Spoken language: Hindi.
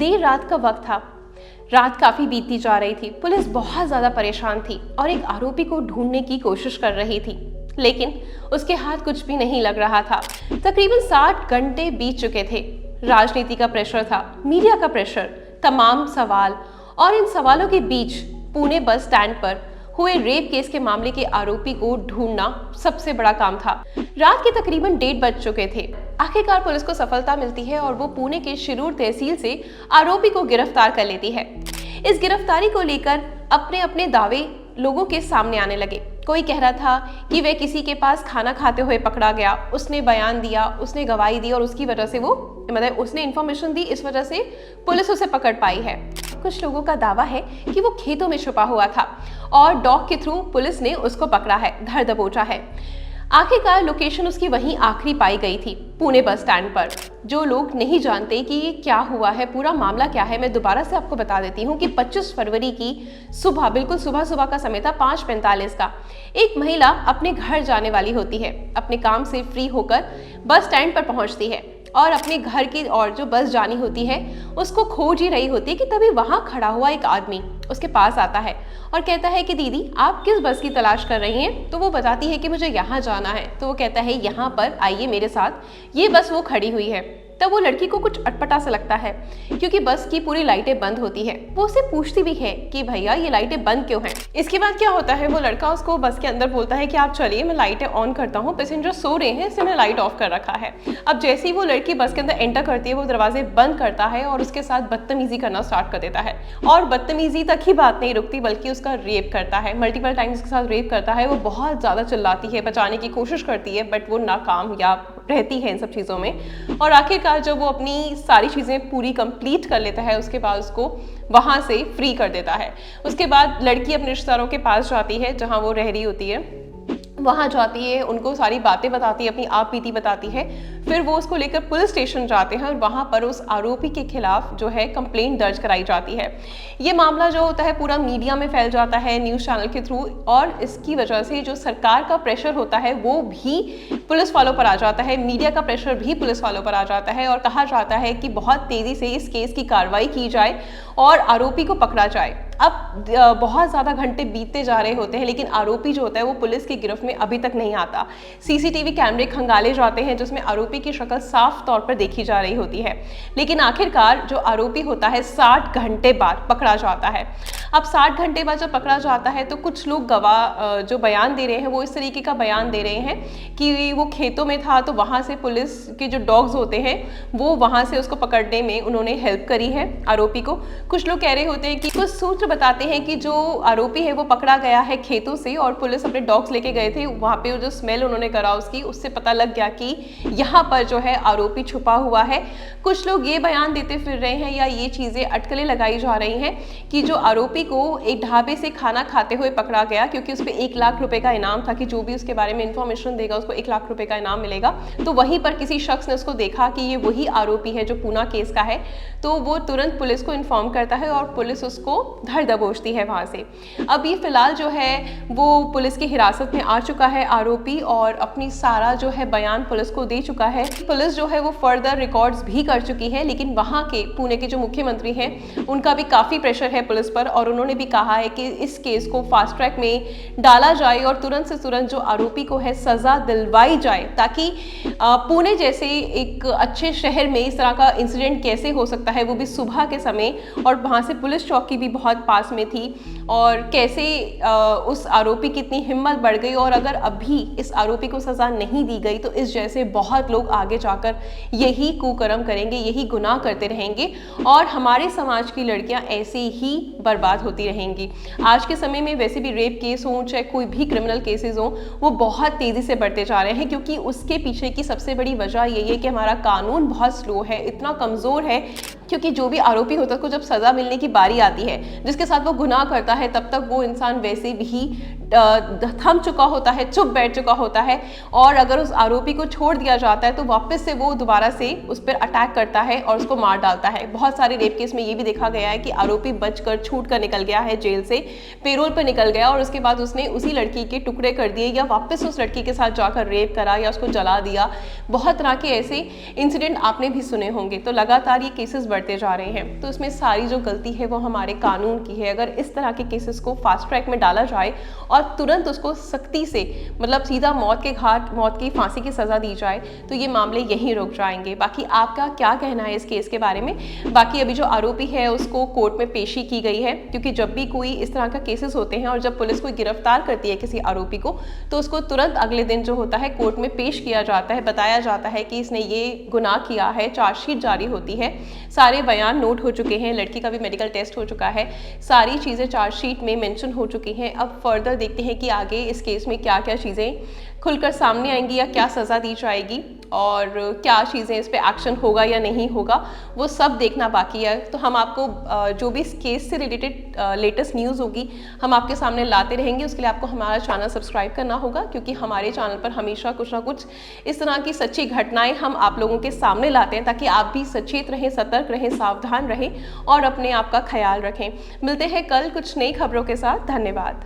देर रात का वक्त था। रात काफी बीतती जा रही थी। पुलिस बहुत ज्यादा परेशान थी और एक आरोपी को ढूंढने की कोशिश कर रही थी, लेकिन उसके हाथ कुछ भी नहीं लग रहा था। तकरीबन 60 घंटे बीत चुके थे। राजनीति का प्रेशर था, मीडिया का प्रेशर, तमाम सवाल, और इन सवालों के बीच पुणे बस स्टैंड पर हुए रेप केस के मामले के आरोपी को ढूंढना सबसे बड़ा काम था। रात के तकरीबन 1:30 बज चुके थे। आखिरकार पुलिस को सफलता मिलती है और वो पुणे के शिरूर तहसील से आरोपी को गिरफ्तार कर लेती है। इस गिरफ्तारी को लेकर अपने अपने दावे लोगों के सामने आने लगे। कोई कह रहा था कि वह किसी के पास खाना खाते हुए पकड़ा गया, उसने बयान दिया, उसने गवाही दी और उसकी वजह से उसने इंफॉर्मेशन दी, इस वजह से पुलिस उसे पकड़ पाई है। कुछ लोगों का दावा है कि वो खेतों में छुपा हुआ था और डॉग के थ्रू पुलिस ने उसको पकड़ा है, धर दबोचा है। आखिरकार लोकेशन उसकी वहीं आखिरी पाई गई थी, पुणे बस स्टैंड पर। जो लोग नहीं जानते कि ये क्या हुआ है, पूरा मामला क्या है, मैं दोबारा से आपको बता देती हूँ कि 25 फरवरी की सुबह, बिल्कुल सुबह का समय था, 5:45 का, एक महिला अपने घर जाने वाली होती है। अपने काम से फ्री होकर बस स्टैंड पर पहुंचती है और अपने घर की और जो बस जानी होती है उसको खोज ही रही होती है कि तभी वहां खड़ा हुआ एक आदमी उसके पास आता है और कहता है कि दीदी, आप किस बस की तलाश कर रही हैं? तो वो बताती है कि मुझे यहाँ जाना है। तो वो कहता है यहाँ पर आइए मेरे साथ, ये बस वो खड़ी हुई है। तब वो लड़की को कुछ अटपटा सा लगता है क्योंकि बस की पूरी लाइटें बंद होती है। वो उससे पूछती भी है कि भैया ये लाइटें बंद क्यों हैं? इसके बाद क्या होता है, वो लड़का उसको बस के अंदर बोलता है कि आप चलिए, मैं लाइटें ऑन करता हूँ, पैसेंजर सो रहे हैं इसलिए मैंने लाइट ऑफ कर रखा है। अब जैसे ही वो लड़की बस के अंदर एंटर करती है, वो दरवाजे बंद करता है और उसके साथ बदतमीजी करना स्टार्ट कर देता है। और बदतमीजी तक ही बात नहीं रुकती, बल्कि उसका रेप करता है, मल्टीपल टाइम्स उसके साथ रेप करता है। वो बहुत ज्यादा चिल्लाती है, बचाने की कोशिश करती है, बट वो नाकामयाब रहती है इन सब चीज़ों में। और आखिरकार जब वो अपनी सारी चीज़ें पूरी कंप्लीट कर लेता है, उसके बाद उसको वहाँ से फ्री कर देता है। उसके बाद लड़की अपने रिश्तेदारों के पास जाती है जहाँ वो रह रही होती है, वहाँ जाती है, उनको सारी बातें बताती है, अपनी आप बीती बताती है। फिर वो उसको लेकर पुलिस स्टेशन जाते हैं और वहाँ पर उस आरोपी के खिलाफ जो है कंप्लेंट दर्ज कराई जाती है। ये मामला जो होता है पूरा मीडिया में फैल जाता है, न्यूज़ चैनल के थ्रू, और इसकी वजह से जो सरकार का प्रेशर होता है वो भी पुलिस वालों पर आ जाता है, मीडिया का प्रेशर भी पुलिस वालों पर आ जाता है और कहा जाता है कि बहुत तेज़ी से इस केस की कार्रवाई की जाए और आरोपी को पकड़ा जाए। अब बहुत ज़्यादा घंटे बीतते जा रहे होते हैं, लेकिन आरोपी जो होता है वो पुलिस की गिरफ्त में अभी तक नहीं आता। सीसीटीवी कैमरे खंगाले जाते हैं जिसमें आरोपी की शक्ल साफ तौर पर देखी जा रही होती है, लेकिन आखिरकार जो आरोपी होता है 60 घंटे बाद पकड़ा जाता है। अब 60 घंटे बाद जब पकड़ा जाता है तो कुछ लोग गवाह जो बयान दे रहे हैं वो इस तरीके का बयान दे रहे हैं कि वो खेतों में था तो वहाँ से पुलिस के जो डॉग्स होते हैं वो वहाँ से उसको पकड़ने में उन्होंने हेल्प करी है आरोपी को। कुछ लोग कह रहे होते हैं कि कुछ सूत्र बताते हैं कि जो आरोपी है वो पकड़ा गया है खेतों से और पुलिस अपने डॉग्स लेके गए थे, वहाँ पे जो स्मेल उन्होंने करा उसकी, उससे पता लग गया कि यहाँ पर जो है आरोपी छुपा हुआ है। कुछ लोग ये बयान देते फिर रहे हैं या ये चीज़ें अटकलें लगाई जा रही हैं कि जो आरोपी को एक ढाबे से खाना खाते हुए पकड़ा गया क्योंकि उस पर 1 लाख रुपए का इनाम था कि जो भी उसके बारे में इंफॉर्मेशन देगा उसको 1 लाख रुपए का इनाम मिलेगा। तो वहीं पर किसी शख्स ने उसको देखा कि ये वही आरोपी है जो पूना केस का है, तो वो तुरंत पुलिस को इन्फॉर्म करता है और पुलिस उसको धर दबोचती है वहाँ से। अब ये फिलहाल जो है वो पुलिस की हिरासत में आ चुका है आरोपी और अपनी सारा जो है बयान पुलिस को दे चुका है। पुलिस जो है वो फर्दर रिकॉर्ड्स भी कर चुकी है, लेकिन वहाँ के पुणे के जो मुख्यमंत्री हैं उनका भी काफ़ी प्रेशर है पुलिस पर और उन्होंने भी कहा है कि इस केस को फास्ट ट्रैक में डाला जाए और तुरंत से तुरंत जो आरोपी को है सजा दिलवाई जाए, ताकि पुणे जैसे एक अच्छे शहर में इस तरह का इंसिडेंट कैसे हो सकता है, वो भी सुबह के समय, और वहाँ से पुलिस चौकी भी बहुत पास में थी, और कैसे उस आरोपी की इतनी हिम्मत बढ़ गई। और अगर अभी इस आरोपी को सजा नहीं दी गई तो इस जैसे बहुत लोग आगे जाकर यही कुकर्म करेंगे, यही गुनाह करते रहेंगे और हमारे समाज की लड़कियां ऐसे ही बर्बाद होती रहेंगी। आज के समय में वैसे भी रेप केस हों चाहे कोई भी क्रिमिनल केसेस हों, वो बहुत तेज़ी से बढ़ते जा रहे हैं क्योंकि उसके पीछे की सबसे बड़ी वजह यही है कि हमारा कानून बहुत स्लो है, इतना कमज़ोर है, क्योंकि जो भी आरोपी होता है उसको जब सज़ा मिलने की बारी आती है, जिसके साथ वो गुनाह करता है, तब तक वो इंसान वैसे भी थम चुका होता है, चुप बैठ चुका होता है, और अगर उस आरोपी को छोड़ दिया जाता है तो वापस से वो दोबारा से उस पर अटैक करता है और उसको मार डालता है। बहुत सारे रेप केस में ये भी देखा गया है कि आरोपी बचकर छूट कर निकल गया है जेल से, पेरोल पर निकल गया और उसके बाद उसने उसी लड़की के टुकड़े कर दिए या वापस उस लड़की के साथ जाकर रेप करा या उसको जला दिया। बहुत तरह के ऐसे इंसिडेंट आपने भी सुने होंगे। तो लगातार ये केसेस बढ़ते जा रहे हैं। तो इसमें सारी जो गलती है वो हमारे कानून की है। अगर इस तरह के केसेस को फास्ट ट्रैक में डाला जाए और तुरंत उसको सख्ती से, मतलब सीधा मौत के घाट, मौत की फांसी की सज़ा दी जाए, तो ये मामले यहीं रुक जाएंगे। बाकी आपका क्या कहना है इस केस के बारे में? बाकी अभी जो आरोपी है उसको कोर्ट में पेशी की गई है, क्योंकि जब भी कोई इस तरह का केसेस होते हैं और जब पुलिस कोई गिरफ्तार करती है किसी आरोपी को, तो उसको तुरंत अगले दिन जो होता है कोर्ट में पेश किया जाता है, बताया जाता है कि इसने ये गुनाह किया है। चार्जशीट जारी होती है, सारे बयान नोट हो चुके हैं, लड़की का भी मेडिकल टेस्ट हो चुका है, सारी चीज़ें चार्जशीट में मेंशन हो चुकी हैं। अब फर्दर देखते हैं कि आगे इस केस में क्या क्या चीज़ें खुलकर सामने आएंगी या क्या सज़ा दी जाएगी और क्या चीज़ें इस पे एक्शन होगा या नहीं होगा, वो सब देखना बाकी है। तो हम आपको जो भी इस केस से रिलेटेड लेटेस्ट न्यूज़ होगी हम आपके सामने लाते रहेंगे। उसके लिए आपको हमारा चैनल सब्सक्राइब करना होगा, क्योंकि हमारे चैनल पर हमेशा कुछ ना कुछ इस तरह की सच्ची घटनाएं हम आप लोगों के सामने लाते हैं, ताकि आप भी सचेत रहें, सतर्क रहें, सावधान रहें और अपने आप का ख्याल रखें। मिलते हैं कल कुछ नई खबरों के साथ। धन्यवाद।